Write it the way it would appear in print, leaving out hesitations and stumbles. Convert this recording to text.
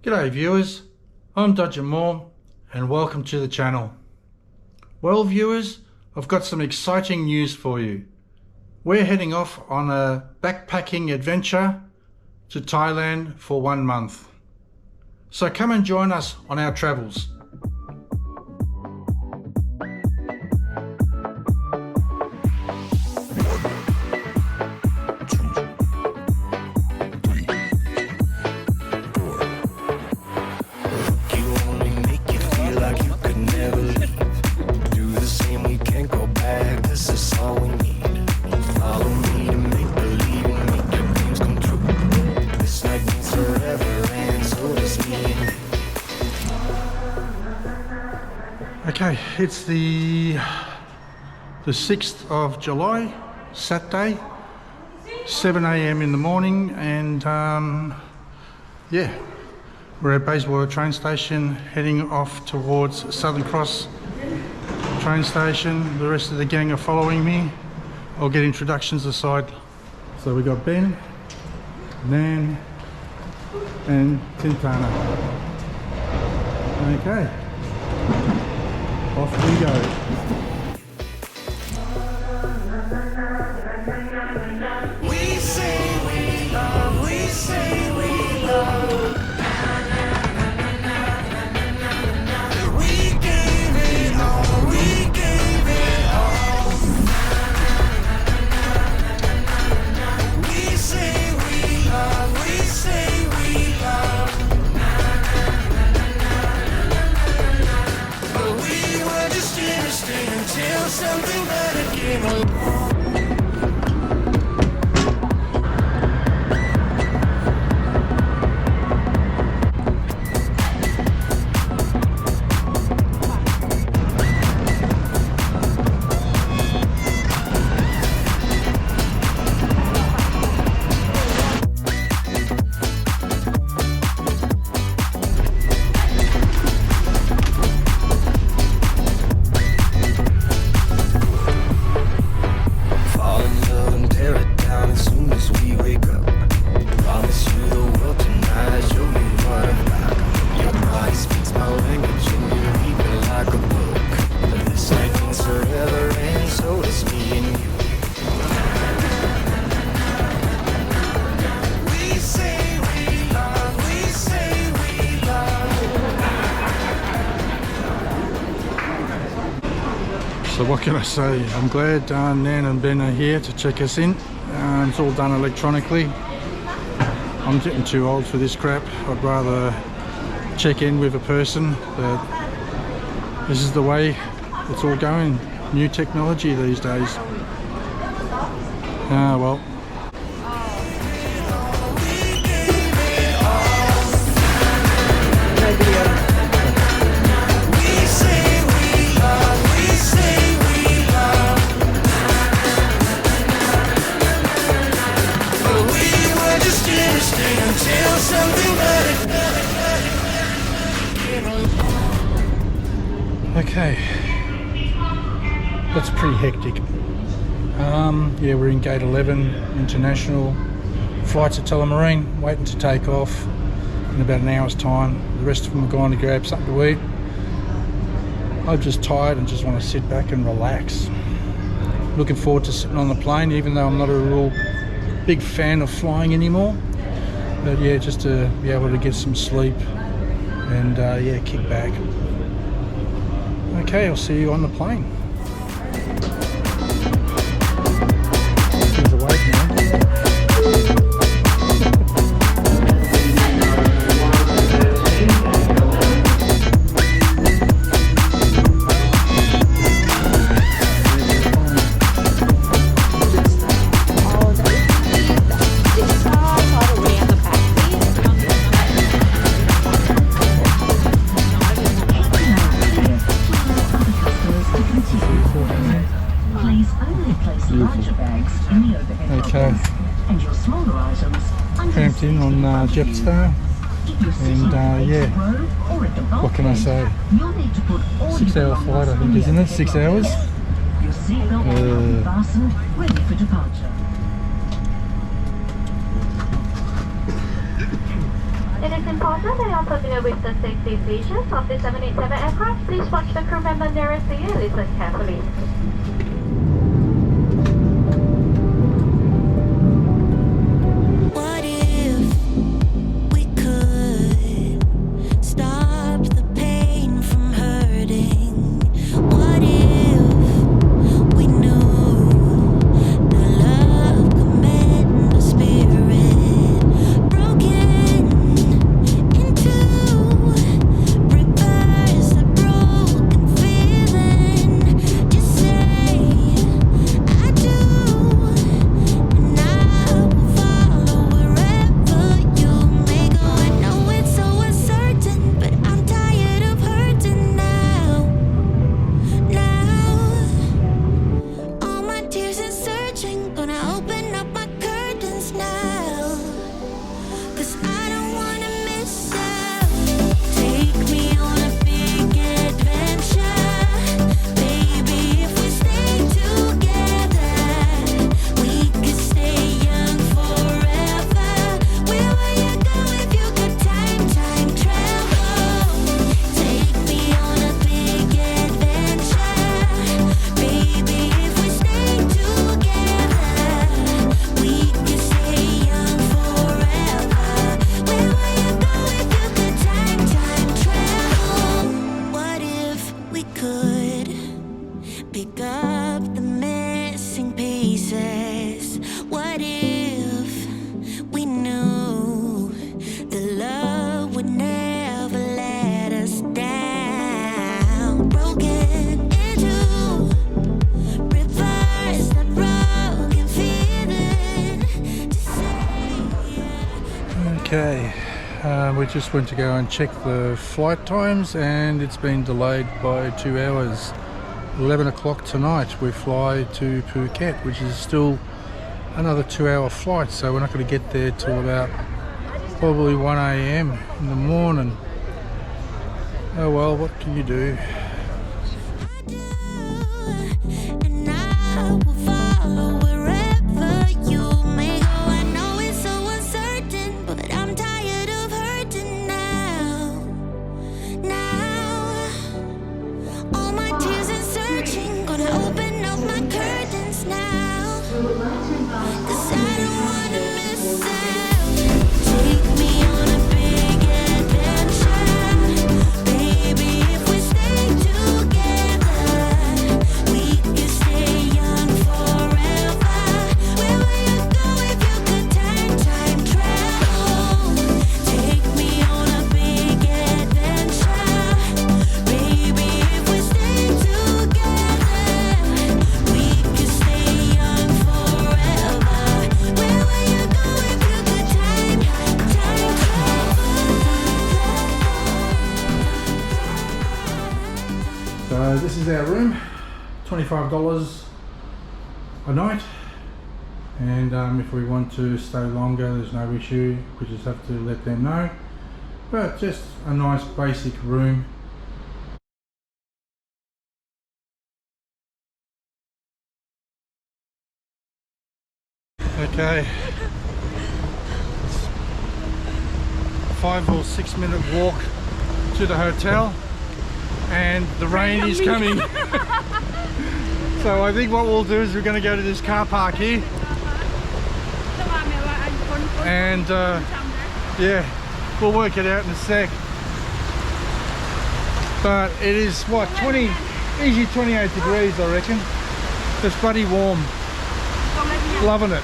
G'day viewers, I'm Dr. Mohr and welcome to the channel. Well viewers, I've got some exciting news for you. We're heading off on a backpacking adventure to Thailand for 1 month. So come and join us on our travels. Okay, it's the 6th of July, Saturday, 7 AM in the morning, and yeah, we're at Bayswater train station heading off towards Southern Cross train station. The rest of the gang are following me. I'll get introductions aside. So we got Ben, Nan and Tintana. Okay. Off we go. We say we love, we say we love. We gave it all, we gave it all. We say we love, we say we love. Just interesting until something better came along. So what can I say? I'm glad Nan and Ben are here to check us in. It's all done electronically. I'm getting too old for this crap. I'd rather check in with a person, but this is the way it's all going. New technology these days. Ah well. Okay, that's pretty hectic. Yeah, we're in gate 11, international. Flights at Tullamarine, waiting to take off in about an hour's time. The rest of them are going to grab something to eat. I'm just tired and just want to sit back and relax. Looking forward to sitting on the plane, even though I'm not a real big fan of flying anymore. But yeah, just to be able to get some sleep and yeah, kick back. Okay, I'll see you on the plane. Okay, cramped in on Jetstar, and yeah, what can I say, 6 hour flight I think, isn't it? 6 hours? It is important that you are familiar with the safety features of the 787 aircraft. Please watch the crew member nearest to you and listen carefully. What if we could stop the pain from hurting? What if we knew the love could mend the spirit? Broken into reverse a broken feeling. Just say I do, and I will follow wherever you may go. I know it's so uncertain, but I'm tired of hurting now. All my tears and searching, gonna open up my curtains now. 'Cause I don't wanna miss out. Take me on a big adventure. Baby, if we stay together, we could stay young forever. Where would you go if you could time travel? Take me on a big adventure. Baby, if we stay together, we could stay young forever. Where would you go if you could time travel? What if we could pick up the missing pieces? What if we knew the love would never let us down? Broken into reverse that broken feeling. Just say Okay, we just went to go and check the flight times, and it's been delayed by 2 hours. 11 o'clock tonight we fly to Phuket, which is still another 2-hour flight, so we're not going to get there till about probably 1 a.m. in the morning. Oh well, what can you do? and I will follow wherever you may go. I know it's so uncertain, but I'm tired of hurting now. All my tears and searching, gonna open up my curtains now. 'Cause I don't wanna miss out. Take me on a big adventure. Baby, if we stay together, we could stay young forever. Where would you go if you could time travel? Take me on a big adventure. Baby, if we stay together, we could stay young forever. Where would you go if you could time travel? So this is our room, $25 a night, and if we want to stay longer, there's no issue. We just have to let them know, but just a nice basic room. Okay, 5 or 6 minute walk to the hotel, and the rain is coming. So I think what we'll do is we're going to go to this car park here, and yeah, we'll work it out in a sec. But it is what, easy 28 degrees I reckon. It's bloody warm. Loving it.